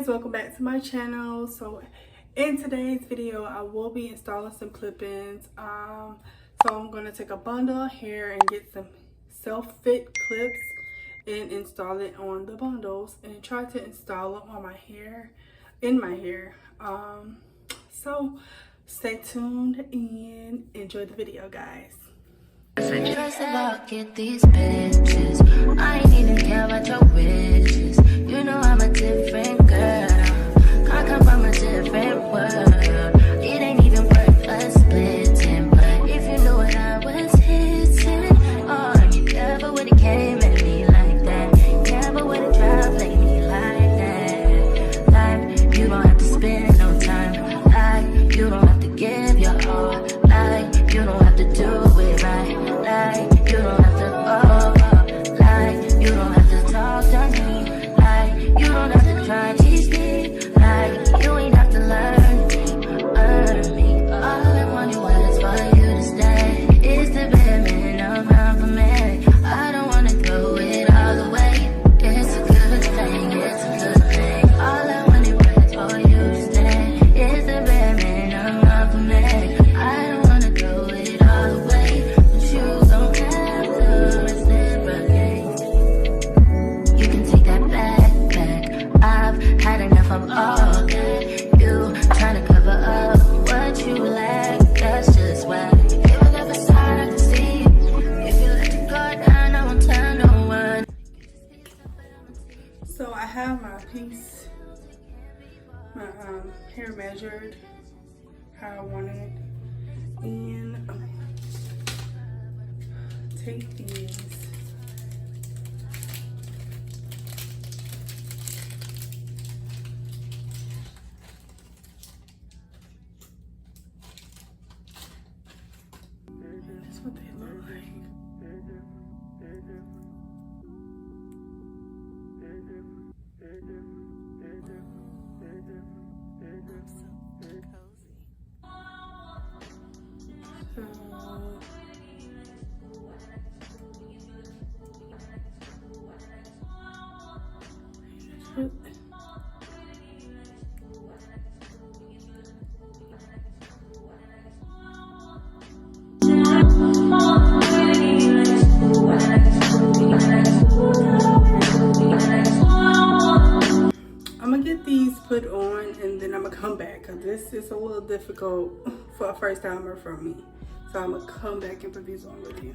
guys, welcome back to my channel. So in today's video I will be installing some clip-ins. So I'm going to take a bundle of hair and get some self-fit clips and install it on the bundles and try to install it on my hair, so stay tuned and enjoy the video, guys. First of all, get these bitches. I ain't even care about your wishes. You know I'm a different girl. I come from a different world. It ain't even worth us splitting. But if you knew what I was hitting, oh, you never would've came at me like that. Never would've tried like me like that. Like, you don't have to spend no time. Like, you don't have to give your all. Like, you don't have to do it right. Like, you don't have to, like, you don't have to talk to me. Like, you don't have to try to teach me. Like, you ain't have to learn me. All I wanted was for you to stay. It's the bare minimum for me. I don't wanna throw it all away. It's a good thing, it's a good thing. All I wanted was for you to stay. It's the bare minimum for me. I don't wanna throw it all away, but you don't have to reciprocate. You can take that back. I've had enough of all that. You trying to cover up what you lack. That's just why. If I never side, I can see. If you let it go down, I won't tell no one. So I have my piece, my hair measured how I want it, and take these. And that's what they look like. I'm gonna get these put on and then I'm gonna come back because this is a little difficult for a first timer for me. So I'm gonna come back and put these on with you.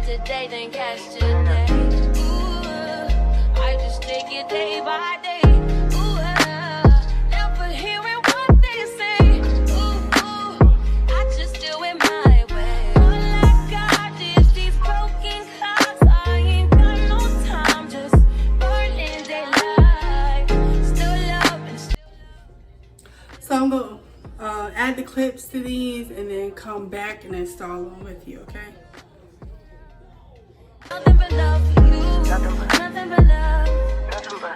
Today, then catch today. Ooh, I just take it day by day. Ooh, never hearing what they say. Ooh, I just do it my way. All I got is these broken hearts. I ain't got no time, just burning daylight. Still loving, still. So I'm gonna add the clips to these and then come back and install them with you, okay? Nothing but love for you. Nothing but love.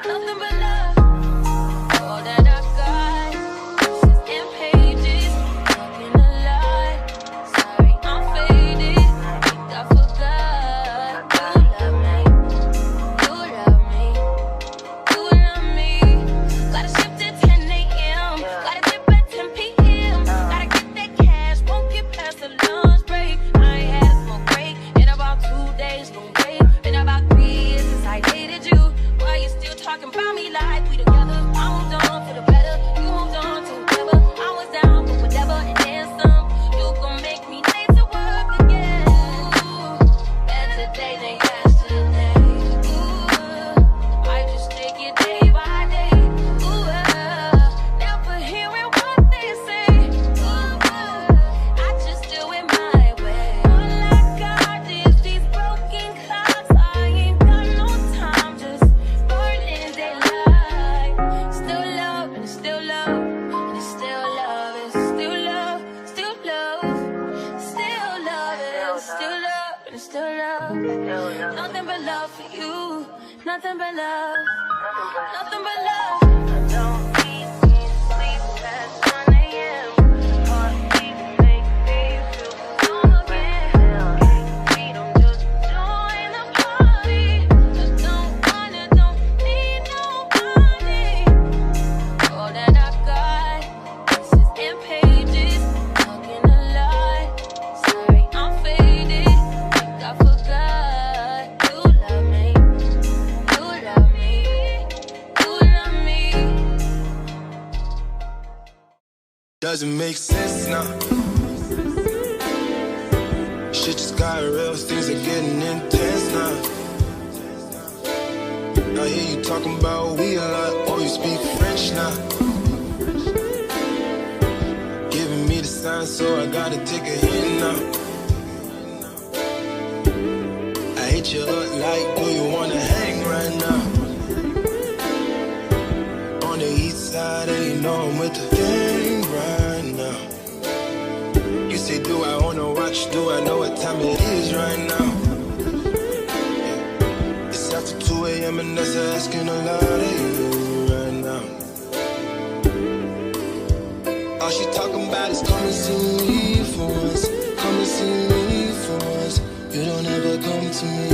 Nothing but love. All that I got is in pages. Nothing a lie. Sorry, I'm faded. Think I forgot. You love me. You love me. You love me. Gotta shift at 10 a.m. Gotta dip at 10 p.m. Gotta get that cash. Won't get past the lunch break. I ain't had a smoke break in about 2 days. Been about 3 years since I dated you. Why you still talking? nothing but love for you. Nothing but love. Nothing but love. I don't need sleep past 1 a.m. Heartbeat make me feel strong again. We don't just join the party. I don't need nobody. All that I got, pieces and pages, talking a lot. Sorry, I'm faded. Think I forgot. You love me. You love me. You love me. Doesn't make sense now. Shit just got real, things are getting intense now. I hear you talking about we a lot, oh you speak French now. Giving me the sign, so I gotta take a hint now. I hit you up like, do you wanna hang right now? On the east side, and you know I'm with the gang right now. You say, do I own a watch? Do I know what time it is right now? It's after 2 a.m. and that's asking a lot of you right now. All she talking about is come and see me for once. Come and see me for once. You don't ever come to me.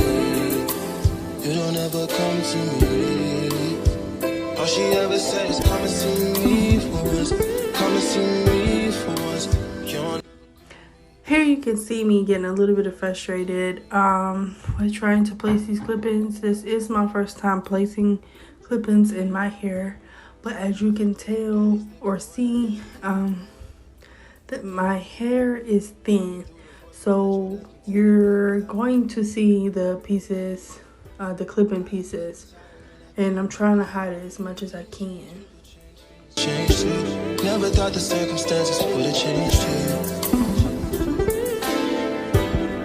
You don't ever come to me. All she ever said is come and see me for once. Come and see me for once. Here you can see me getting a little bit frustrated with trying to place these clip-ins. This is my first time placing clip-ins in my hair, but as you can tell or see, that my hair is thin, so you're going to see the pieces, the clip-in pieces, and I'm trying to hide it as much as I can. Changed you. Never thought the circumstances would have changed you.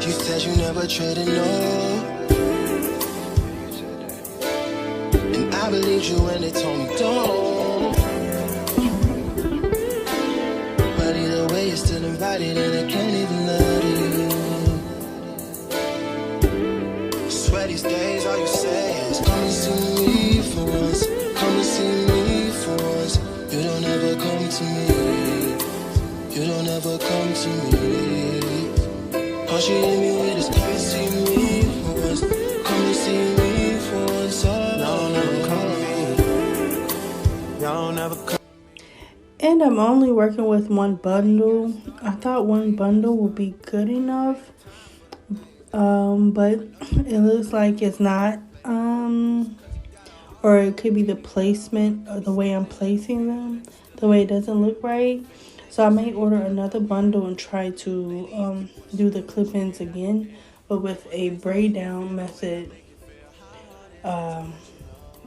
You said you never traded, no. And I believed you when they told me don't. But either way, you're still invited and I can't even let you. Swear these days all you say is come and see me for once. Come and see me for once. You don't ever come to me. You don't ever come to me. All she hit me with is come and see me for once. Come and see me for once. Y'all never come to me. Y'all never come. And I'm only working with one bundle. I thought one bundle would be good enough, but it looks like it's not. Or it could be the placement or the way I'm placing them, the way it doesn't look right. So I may order another bundle and try to do the clip-ins again, but with a braid down method.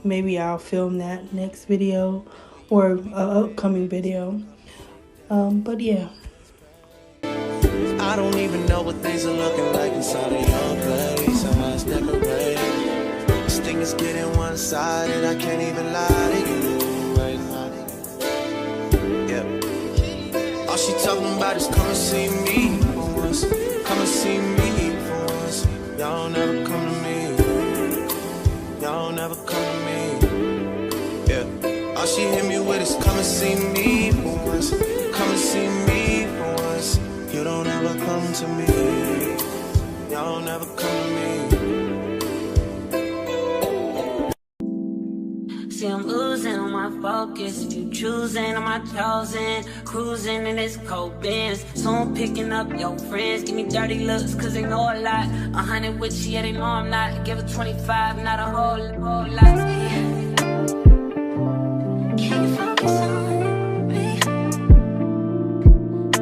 Maybe I'll film that next video or an upcoming video. But yeah. I don't even know what things are looking like inside of your place. How it's decorated. This thing is getting one-sided. I can't even lie to you right now. Yeah. All she talking about is come and see me for once. Come and see me for once. Y'all never come to me. Y'all never come to me. Yeah. All she hit me with is come and see me for once. Come and see me for once. You don't ever come to me. Y'all never come to me. See, I'm losing on my focus. You choosing on my chosen. Cruising in this cold Benz. Soon picking up your friends. Give me dirty looks, cause they know a lot. 100 with you, yeah, they know I'm not. Give her 25, not a whole lot. Can you focus on me?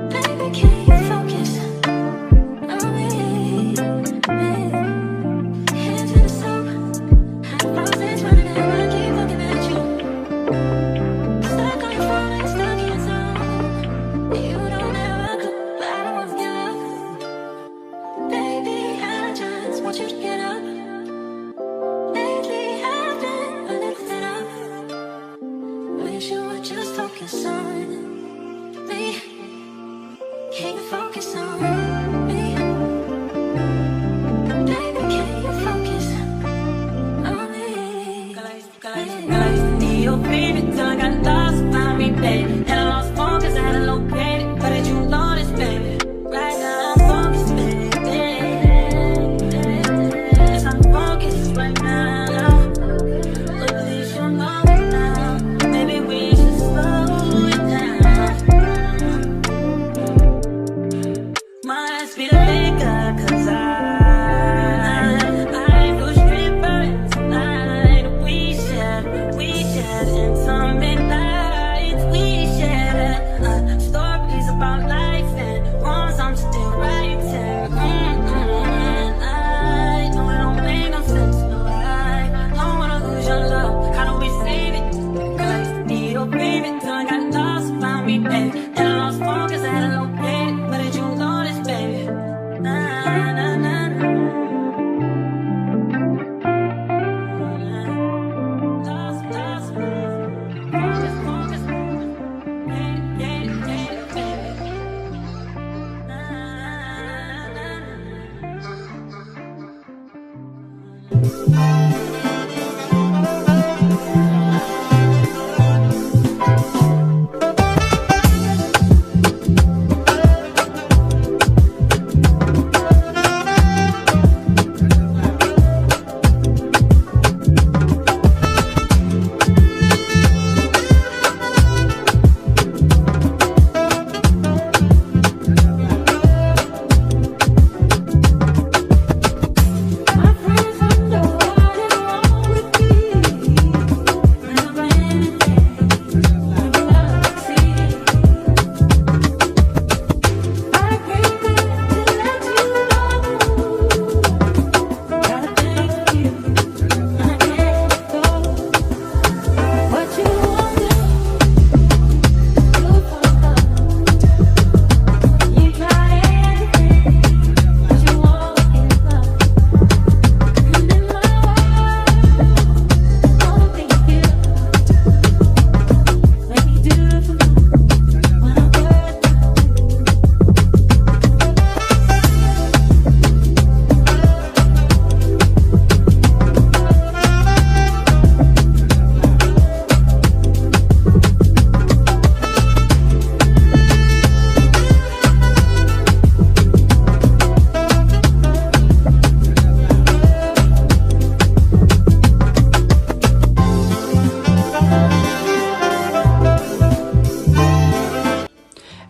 Baby, can you focus on me? Hands in the soap. Roses running out, I keep looking at you. Stuck on your phone and stuck in zone. You don't ever come, but I don't want to give up. Baby, I just want you to get up. Lately I've been a little fed up. Wish you would just What did you notice, baby? Nah, nah, nah, nah.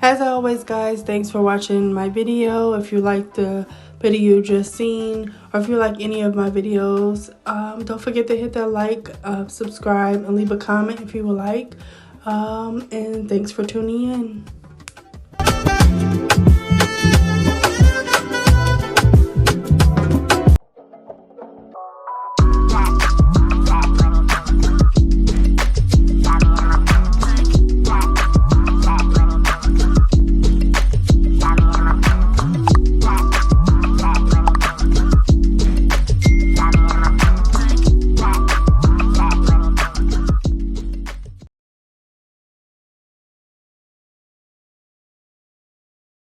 As always, guys, thanks for watching my video. If you like the video you just seen, or if you like any of my videos, don't forget to hit that like, subscribe, and leave a comment if you would like. And thanks for tuning in.